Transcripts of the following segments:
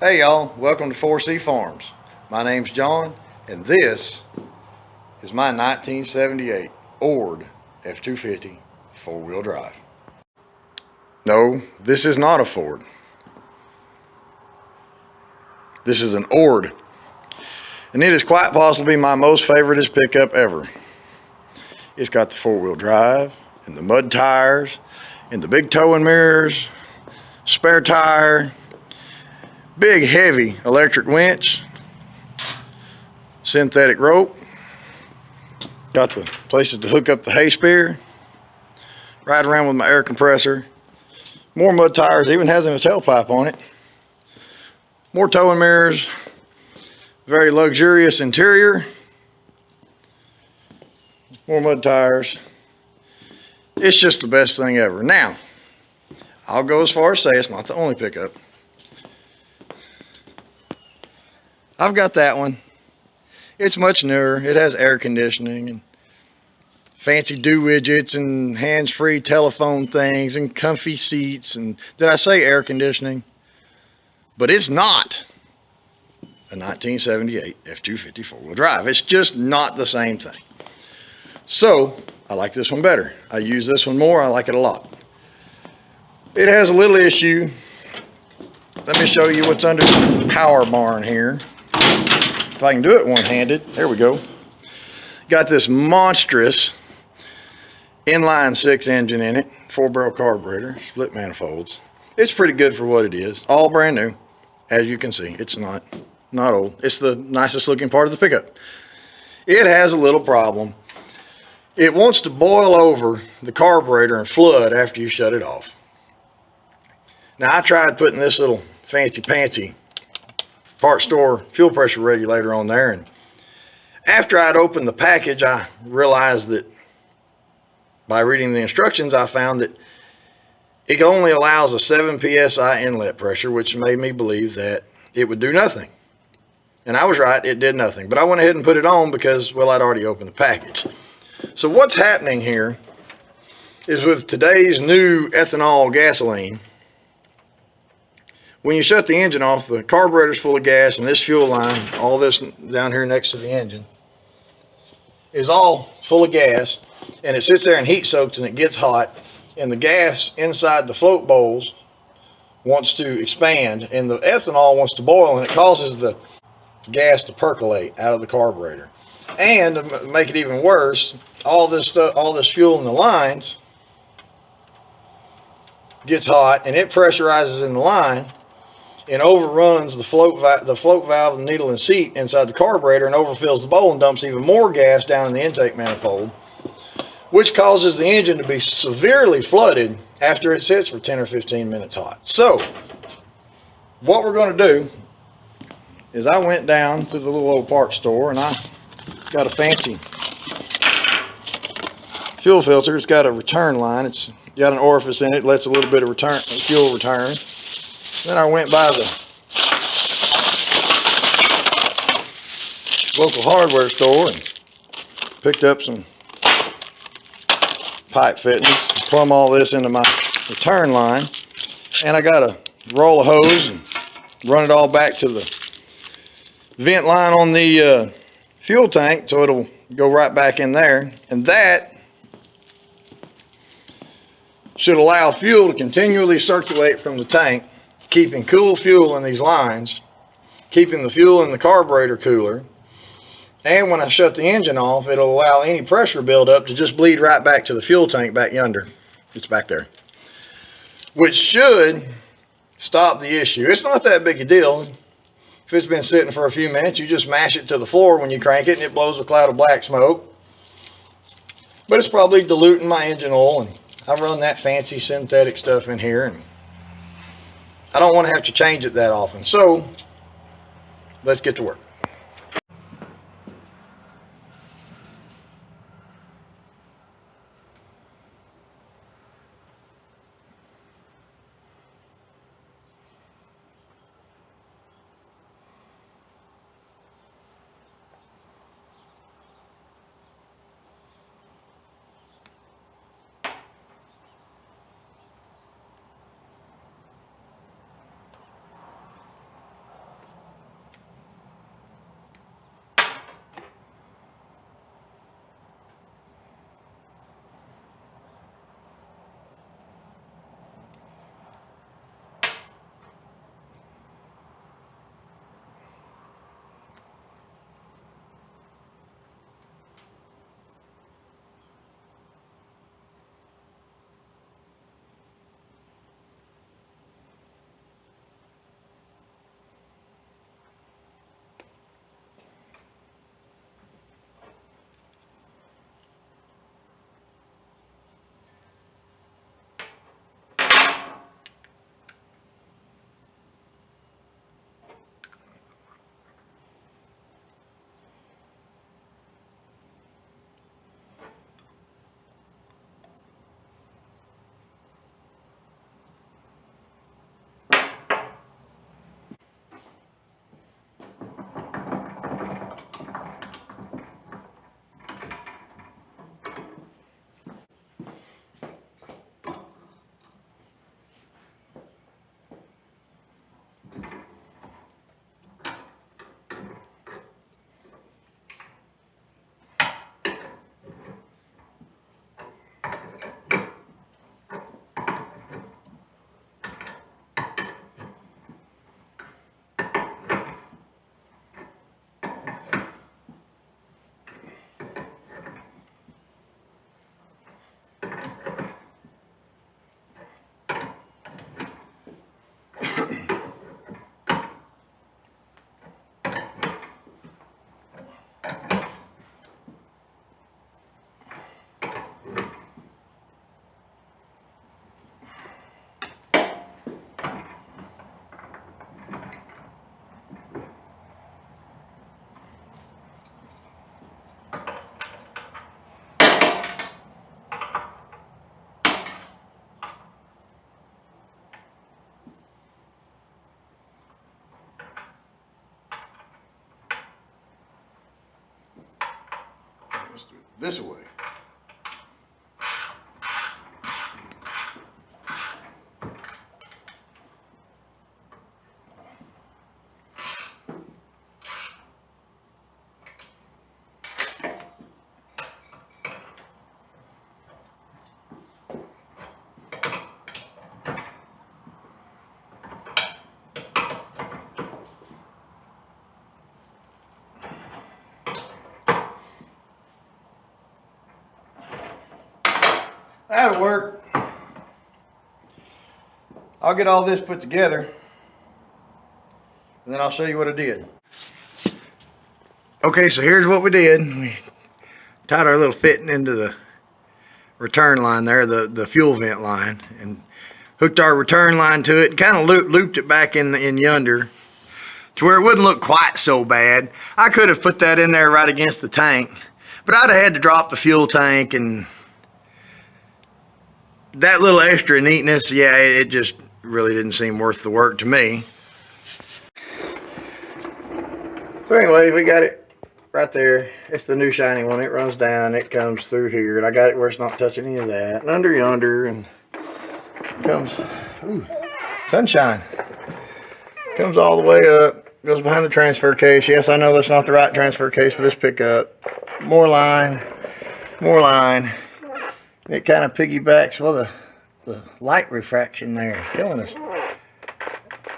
Hey y'all, welcome to 4C Farms. My name's John, and this is my 1978 Ord F-250 four-wheel drive. No, this is not a Ford. This is an Ord, and it is quite possibly my most favoriteest pickup ever. It's got the four-wheel drive, and the mud tires, and the big towing mirrors, spare tire, big heavy electric winch, synthetic rope, got the places to hook up the hay spear, ride around with my air compressor, more mud tires, even has a tailpipe on it, more towing mirrors, very luxurious interior, more mud tires. It's just the best thing ever. Now, I'll go as far as say it's not the only pickup. I've got that one. It's much newer. It has air conditioning and fancy do widgets and hands-free telephone things and comfy seats. And did I say air conditioning? But it's not a 1978 F-250 four-wheel drive. It's just not the same thing. So I like this one better. I use this one more. I like it a lot. It has a little issue. Let me show you what's under the power barn here. If I can do it one-handed, there we go. Got this monstrous inline 6 engine in it, 4-barrel carburetor, split manifolds. It's pretty good for what it is. All brand new, as you can see. It's not old. It's the nicest looking part of the pickup. It has a little problem. It wants to boil over the carburetor and flood after you shut it off. Now I tried putting this little fancy part store fuel pressure regulator on there, and after I'd opened the package I realized that by reading the instructions I found that it only allows a 7 psi inlet pressure, which made me believe that it would do nothing. And I was right, it did nothing. But I went ahead and put it on because, well, I'd already opened the package. So what's happening here is with today's new ethanol gasoline, when you shut the engine off, the carburetor's full of gas, and this fuel line, all this down here next to the engine, is all full of gas, and it sits there and heat soaks and it gets hot, and the gas inside the float bowls wants to expand, and the ethanol wants to boil, and it causes the gas to percolate out of the carburetor. And to make it even worse, all this fuel in the lines gets hot, and it pressurizes in the line and overruns the float valve, the needle and seat inside the carburetor, and overfills the bowl and dumps even more gas down in the intake manifold, which causes the engine to be severely flooded after it sits for 10 or 15 minutes hot. So what we're going to do is I went down to the little old parts store, and I got a fancy fuel filter. It's got a return line. It's got an orifice in it, lets a little bit of fuel return. Then I went by the local hardware store and picked up some pipe fittings, plumb all this into my return line, and I got a roll of hose and run it all back to the vent line on the fuel tank, so it'll go right back in there, and that should allow fuel to continually circulate from the tank, keeping cool fuel in these lines, keeping the fuel in the carburetor cooler, and when I shut the engine off, it'll allow any pressure buildup to just bleed right back to the fuel tank back yonder. It's back there, which should stop the issue. It's not that big a deal. If it's been sitting for a few minutes, you just mash it to the floor when you crank it, and it blows a cloud of black smoke. But it's probably diluting my engine oil, and I run that fancy synthetic stuff in here, and I don't want to have to change it that often. So let's get to work. this way. That'll work. I'll get all this put together and then I'll show you what I did. Okay, so here's what we did. We tied our little fitting into the return line there, the fuel vent line, and hooked our return line to it and kind of looped it back in yonder to where it wouldn't look quite so bad. I could have put that in there right against the tank, but I'd have had to drop the fuel tank, and that little extra neatness, yeah, it just really didn't seem worth the work to me. So anyway, we got it right there. It's the new shiny one. It runs down, it comes through here, and I got it where it's not touching any of that. And under yonder, and comes, ooh, sunshine. Comes all the way up, goes behind the transfer case. Yes, I know that's not the right transfer case for this pickup. More line, more line. It kind of piggybacks, well, the light refraction there, killing us.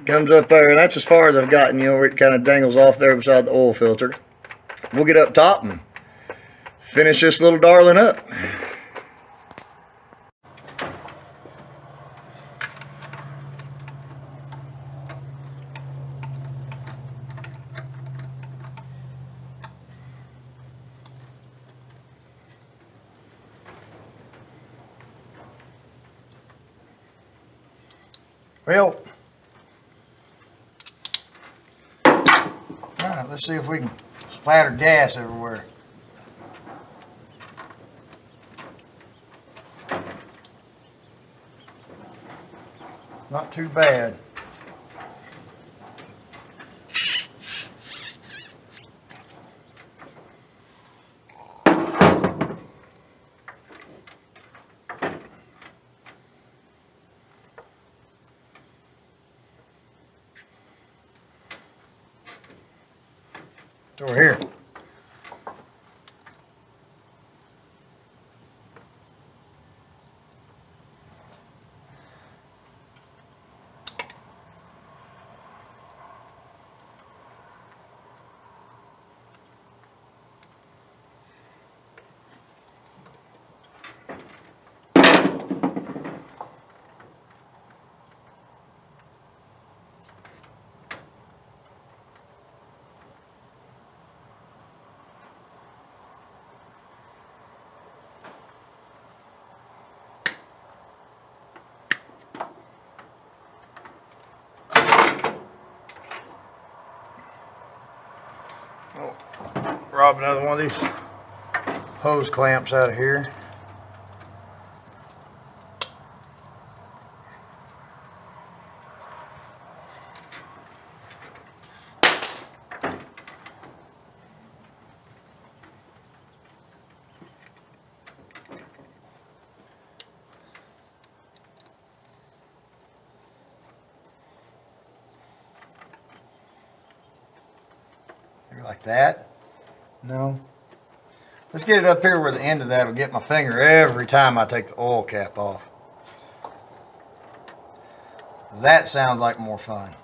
Comes up there, and that's as far as I've gotten, you know, where it kind of dangles off there beside the oil filter. We'll get up top and finish this little darling up. Well, alright, let's see if we can splatter gas everywhere. Not too bad. It's over here. Oh, rob another one of these hose clamps out of here. Maybe like that. No. Let's get it up here where the end of that will get my finger every time I take the oil cap off. That sounds like more fun.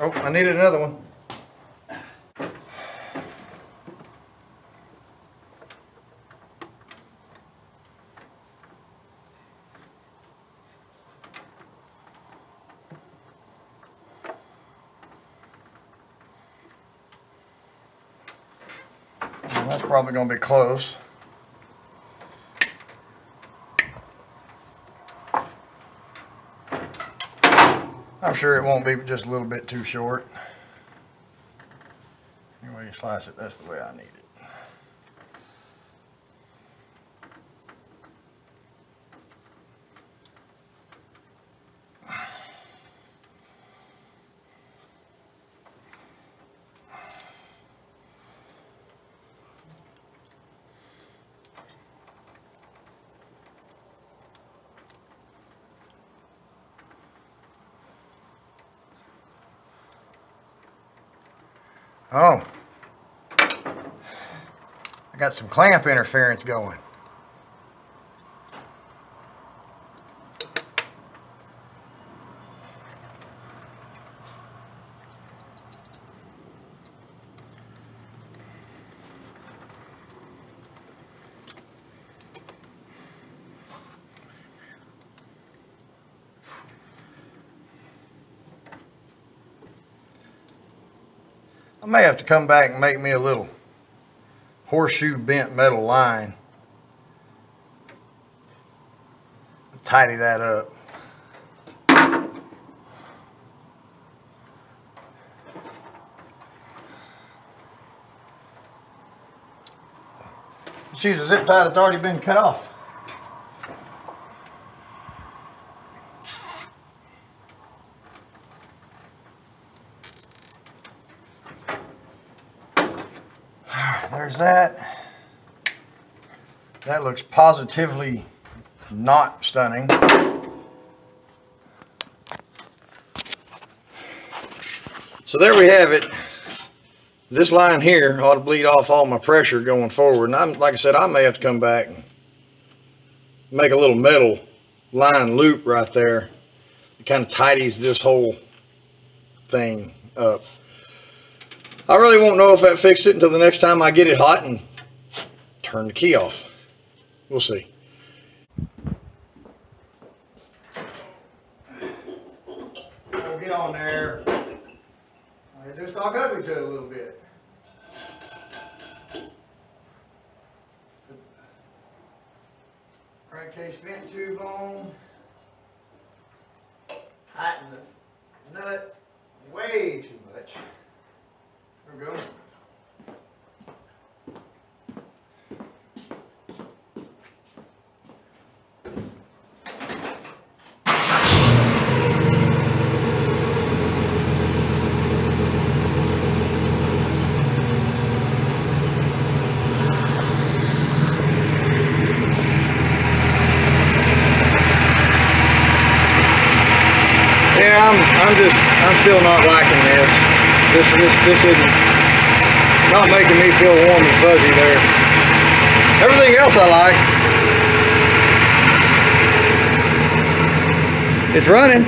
Oh, I needed another one. Well, that's probably going to be close. I'm sure it won't be just a little bit too short. Any way you slice it, that's the way I need it. Oh, I got some clamp interference going. I may have to come back and make me a little horseshoe bent metal line. Tidy that up. Let's use a zip tie that's already been cut off. There's that. That looks positively not stunning. So there we have it. This line here ought to bleed off all my pressure going forward. And like I said, I may have to come back and make a little metal line loop right there. It kind of tidies this whole thing up. I really won't know if that fixed it until the next time I get it hot and turn the key off. We'll see. I'll get on there. I just talk ugly to it a little bit. Crankcase vent tube on. Tighten the nut way too much. There we go. Yeah, I'm still not liking this. This isn't not making me feel warm and fuzzy there. Everything else I like. It's running.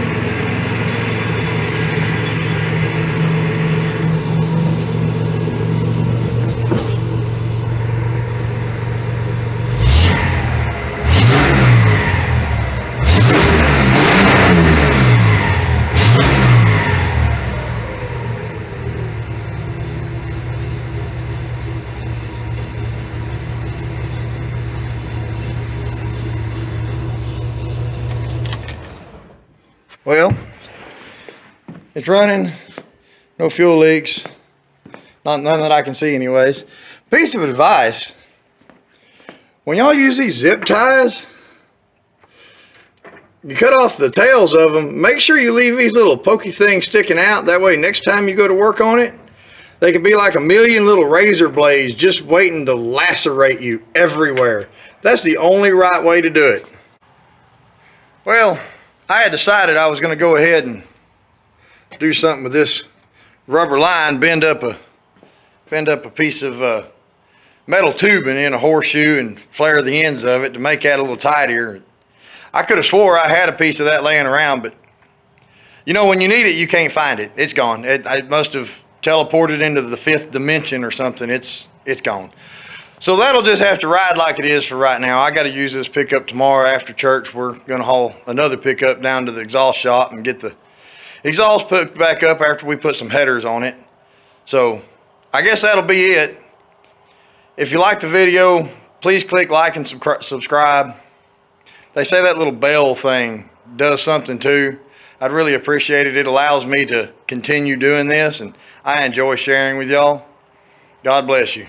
Well, it's running, no fuel leaks, none that I can see anyways. Piece of advice, when y'all use these zip ties, you cut off the tails of them, make sure you leave these little pokey things sticking out. That way next time you go to work on it, they can be like a million little razor blades just waiting to lacerate you everywhere. That's the only right way to do it. Well, I had decided I was going to go ahead and do something with this rubber line, bend up a piece of metal tubing in a horseshoe and flare the ends of it to make that a little tighter. I could have swore I had a piece of that laying around, but you know, when you need it, you can't find it. It's gone. It must have teleported into the 5th dimension or something. It's gone. So that'll just have to ride like it is for right now. I got to use this pickup tomorrow after church. We're going to haul another pickup down to the exhaust shop and get the exhaust put back up after we put some headers on it. So I guess that'll be it. If you like the video, please click like and subscribe. They say that little bell thing does something too. I'd really appreciate it. It allows me to continue doing this, and I enjoy sharing with y'all. God bless you.